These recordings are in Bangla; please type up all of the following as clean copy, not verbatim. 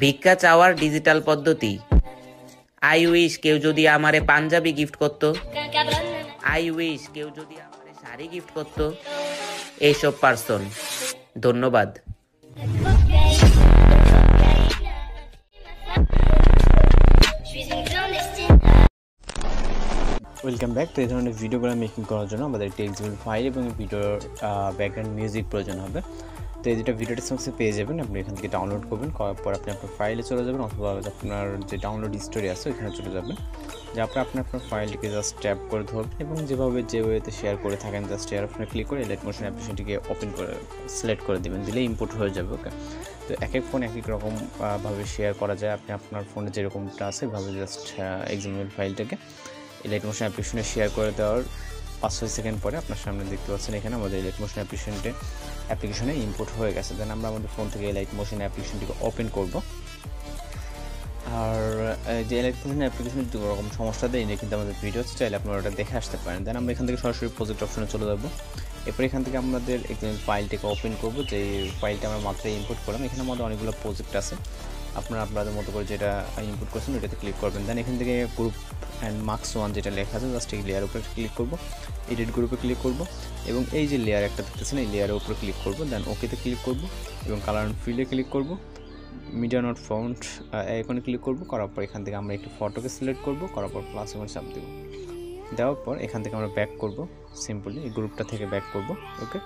ভিক্ষা চাওয়ার ডিজিটাল পদ্ধতি। আই উইশ কেউ যদি আমারে পাঞ্জাবি গিফট করত, আই উইশ কেউ যদি আমারে শাড়ি গিফট করত, এইসব পার্সন। ধন্যবাদ। Welcome back. তো এই ধরনের ভিডিওগুলো মেকিং করার জন্য আমাদের একটি এক্সএমএল ফাইল এবং ভিডিওর ব্যাকগ্রাউন্ড মিউজিক প্রয়োজন হবে। তো এই দুটো ভিডিও ডিসক্রিপশনে পেয়ে যাবেন, আপনি এখান থেকে ডাউনলোড করবেন। করার পর আপনি আপনার ফাইলে চলে যাবেন অথবা আপনার যে ডাউনলোড স্টোরি আছে ওইখানে চলে যাবেন। যে আপনি আপনার ফাইলটিকে জাস্ট ট্যাপ করে ধরবেন এবং যেভাবে যে ওয়েতে শেয়ার করে থাকেন জাস্ট শেয়ার অপশনে ক্লিক করে লাইট মোশন অ্যাপ্লিকেশনটিকে ওপেন করে সিলেক্ট করে দেবেন, দিলে ইম্পোর্ট হয়ে যাবে। ওকে, তো এক এক ফোন এক এক রকম ভাবে শেয়ার করা যায়। আপনি আপনার ফোনে যেরকমটা আছে ভাবে জাস্ট এক্সএমএল ফাইলটাকে লাইট মোশন অ্যাপ্লিকেশনে শেয়ার করে দেওয়ার 5-6 সেকেন্ড পরে আপনার সামনে দেখতে পাচ্ছেন এখানে আমাদের লাইট মোশন অ্যাপ্লিকেশনে ইম্পোর্ট হয়ে গেছে। দেন আমরা আমাদের ফোন থেকে লাইট মোশন অ্যাপ্লিকেশনটিকে ওপেন করব। আর যে লাইট মোশন অ্যাপ্লিকেশনের দু রকম সমস্যা দেয়, কিন্তু আমাদের ভিডিও চাইলে আপনারা ওটা দেখে আসতে পারেন। দেন আমরা এখান থেকে সরাসরি প্রজেক্ট অপশনে চলে যাব। এরপর এখান থেকে আমাদের এক্সএমএল ফাইলটিকে ওপেন করব। যে ফাইলটা আমরা মাত্র ইম্পোর্ট করলাম, এখানে আমাদের অনেকগুলো প্রজেক্ট আছে। আপনারা আপনাদের মতো করে যেটা ইম্পোর্ট করছেন ওইটাতে ক্লিক করবেন। দেন এখান থেকে গ্রুপ অ্যান্ড মার্কস 1 যেটা লেখা আছে জাস্ট এই লেয়ার উপরে ক্লিক করব, এডিট গ্রুপে ক্লিক করব এবং এই যে লেয়ার একটা দেখতেছেন এই লেয়ারের উপরে ক্লিক করব। দেন ওকেতে ক্লিক করব এবং কালার অ্যান্ড ফিল্ডে ক্লিক করব, মিডিয়া নট ফাউন্ড আইকনে ক্লিক করব। করার পর এখান থেকে আমরা একটি ফটোকে সিলেক্ট করব, করার পর প্লাস আইকনে চাপ দেব। দেওয়ার পর এখান থেকে আমরা ব্যাক করব, সিম্পলি এই গ্রুপটা থেকে ব্যাক করব। ওকে,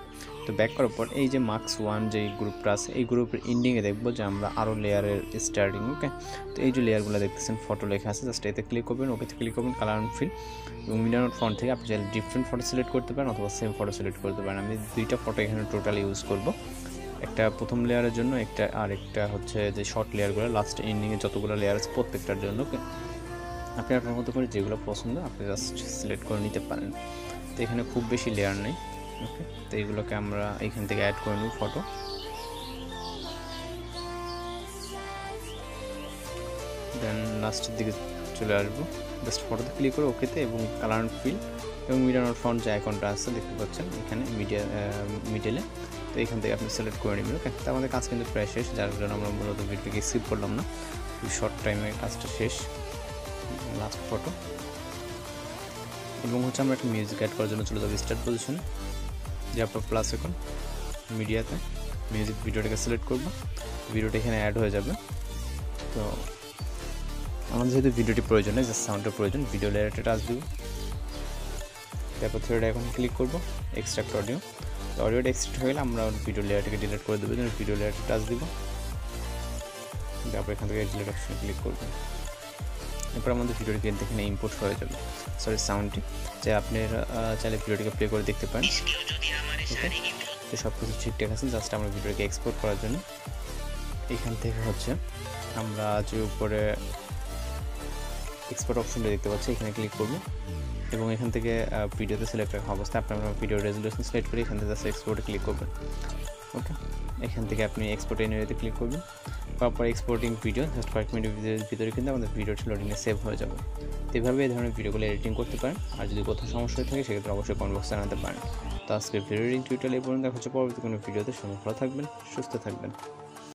তো ব্যাক করার পর এই যে মার্কস 1 যে গ্রুপটা আছে এই গ্রুপের এন্ডিংয়ে দেখব যে আমরা আরও লেয়ারের স্টার্টিং। ওকে, তো এই যে লেয়ারগুলো দেখতেছেন ফটো লেখা আছে জাস্ট এতে ক্লিক করবেন, ওকেতে ক্লিক করবেন, কালার অ্যান্ড ফিল এবং মিডিয়া নট ফন্ট থেকে আপনি চাইলে ডিফারেন্ট ফটো সিলেক্ট করতে পারেন অথবা সেম ফটো সিলেক্ট করতে পারেন। আমি দুইটা ফটো এখানে টোটাল ইউজ করব, একটা প্রথম লেয়ারের জন্য একটা, আর একটা হচ্ছে যে শর্ট লেয়ারগুলো লাস্ট এন্ডিংয়ে যতগুলো লেয়ার আছে প্রত্যেকটার জন্য। ওকে, আপনি আপনার মতো করে যেগুলো পছন্দ আপনি জাস্ট সিলেক্ট করে নিতে পারেন। তো এখানে খুব বেশি লেয়ার নেই। ওকে, তো এইগুলোকে আমরা এখান থেকে অ্যাড করে নিব ফটো। দেন লাস্টের দিকে চলে আসবো, জাস্ট ফটোতে ক্লিক করে ওকেতে এবং কালার অ্যান্ড ফিল এবং মিডিয়া নট ফন্ট যে আইকনটা আছে দেখতে পাচ্ছেন এখানে মিডলে, তো এখান থেকে আপনি সিলেক্ট করে নেবেন। ওকে, তো আমাদের কাজ কিন্তু প্রায় শেষ, যার জন্য আমরা মূলত ভিডিওকে স্কিপ করলাম না, শর্ট টাইমে কাজটা শেষ। লাস্ট ফটো এবং হচ্ছে আমরা একটা মিউজিক অ্যাড করার জন্য চলে যাবো স্টার্ট পজিশন, যে আপনার প্লাস এখন মিডিয়াতে মিউজিক ভিডিওটাকে সিলেক্ট করবো, ভিডিওটা এখানে অ্যাড হয়ে যাবে। তো আমাদের যেহেতু ভিডিওটি প্রয়োজন নেই, জাস্ট সাউন্ডের প্রয়োজন, ভিডিও লেয়ারটা টাচ দিব, তারপর থ্রেড এখন ক্লিক করবো, এক্সট্রাক্ট অডিও। তো অডিওটা এক্সট্রাক্ট হয়ে গেলে আমরা ভিডিও লেয়ারটাকে ডিলিট করে দেবো, ভিডিও লেয়ারটা টাচ দিব, তারপর এখান থেকে ডিলিট অপশনে ক্লিক করবো। এরপর আমাদের ভিডিওটিকে এখানে ইম্পোর্ট হয়ে যাবে, সরি সাউন্ডটি, যে আপনারা চাইলে ভিডিওটিকে প্লে করে দেখতে পারেন। তো সব কিছু ঠিকঠাক আছে, জাস্ট আমরা ভিডিওটিকে এক্সপোর্ট করার জন্য এখান থেকে হচ্ছে আমরা যে উপরে এক্সপোর্ট অপশনটা দেখতে পাচ্ছি এখানে ক্লিক করব এবং এখান থেকে ভিডিওতে সিলেক্ট রাখা অবস্থায় আপনারা ভিডিও রেজলিউশন সিলেক্ট করে এখান থেকে জাস্ট এক্সপোর্টে ক্লিক করবেন। ওকে, এখান থেকে আপনি এক্সপোর্ট এনিওয়েতে ক্লিক করবেন, তারপর এক্সপোর্টিং ভিডিও জাস্ট কয়েক মিনিটের ভিতরে কিন্তু আমাদের ভিডিওটি লোডিংয়ে সেভ হয়ে যাবে। তো এইভাবে এই ধরনের ভিডিওগুলো এডিটিং করতে পারেন। আর যদি কোথাও সমস্যা হয়ে থাকে সেক্ষেত্রে অবশ্যই কমেন্ট বক্সে জানাতে পারেন। তো আজকে ভিডিও এডিটিং টিউটোরিয়াল এই পর্যন্ত দেখা হচ্ছে পরবর্তী কোনো ভিডিওতে। সবাই ভালো থাকবেন, সুস্থ থাকবেন।